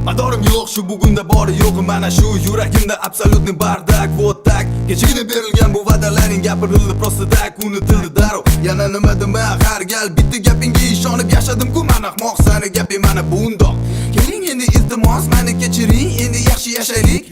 Madorim yo'q shu bugunda bori yo'q mana shu yuragimda absolutni bardak вот так kechagina berilgan bu va'dalaring gapirildi просто так unutildi darrov yana nima demak har gal bitta gapingga ishonib yashadim-ku men ahmoq sani gaping mana bundoq keling endi iltimos meni kechiring endi yaxshi yashaylik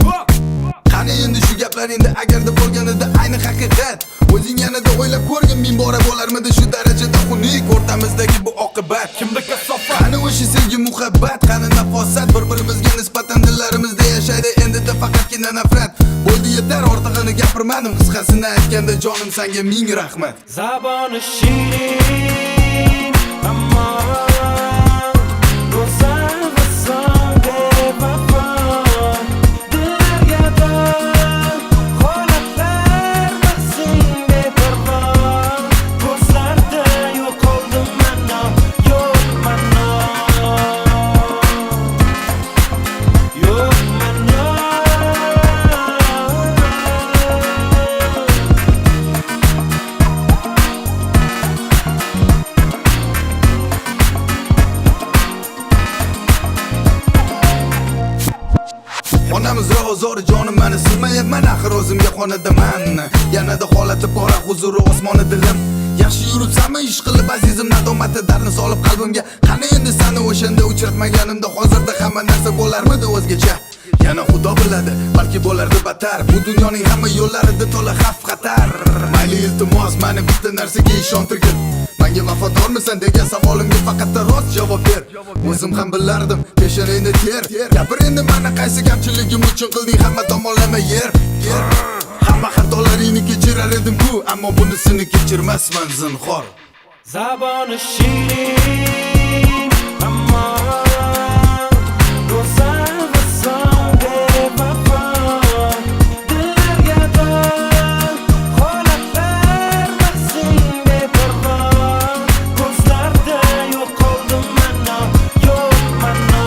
qani endi shu gaplaringda agarda bo'lganida ayni haqiqat o'zing yanada o'ylab ko'rgin ming bora bo'larmidi shu darajada xunuk o'rtamizdagi bu oqibat kimda kasofat qani o'sha sevgi muhabbat qani nafosat bir-birimizga nisbatan dillarimizda yashaydi endida faqatgina nafrat bo'ldi yetar ortig'ini gapirmadim qisqasini aytganda jonim senga ming rahmat zaboni shirin ammo go'zal va so'nggi vafo dillarga holatlar maqsum beparvo ko'zlarda yo'qoldim mano yo'q mano yo'q mano Xonamiz rozori jonim meni silmayapman axir o'zimga xonadaman yanada holati pora huzuri osmoni dilim yaxshi yuribsanmi ish qilib azizim nadomati darni solib qalbimga qani endi seni o'shanda uchratmaganimda hozirda hamma narsa bo'larmidi o'zgacha yana xudo biladi balki bo'lardi battar bu dunyoning hamma yo'llarida to'la xavf xatar mayli iltimos meni bitta narsaga ishontirgin menga vafodormisan degan savolimga faqat rost javob ber o'zim ham bilardim peshonangda ter gapir endi meni qaysi kamchiligim uchun qilding hamma tomonlama yer hamma xatolaringni kechirar edim-ku ammo bunisini kechirmasman zinhor zaboni shirin ammo go'zal va so'nggi vafo dillarga holatlar maqsum beparvo ko'zlarda yo'qoldim mano yo'q mano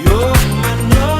yo'q mano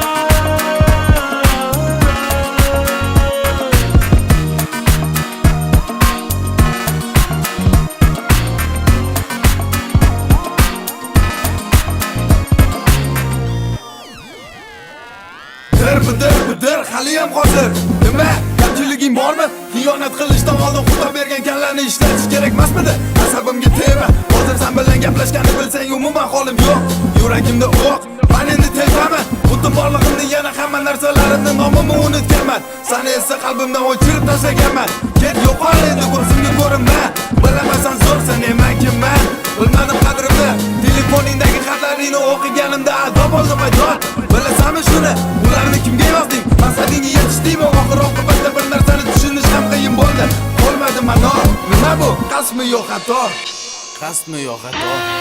bidir haliyam hozir nima kamchiliging bormi xiyonat qilishdan oldin xudo bergan kallarni ishlatish kerakmasmidi asabimga tegma hozir sen bilan gaplashganni bilsang umuman holim yo'q yuragimda o'q men endi telbaman butun borlig'imni yana hamma narsalarimni nomimni unutganman seni esa qalbimdan o'chirib tashlaganman ket yo'qol endi ko'zimga ko'rinma bilamasan zo'r sen eman kimman bilmadim qadrimni telefoningdagi xatlaringni o'qiganimda azob oldim aydor bilasanmi shuni ularni kimga yozding maqsadingga yetishdingmi oxir oqibatda bir narsani tushunish ham qiyin bo'ldi qolmadi mano nima bu qasdmi yo xato qasdmi yo xato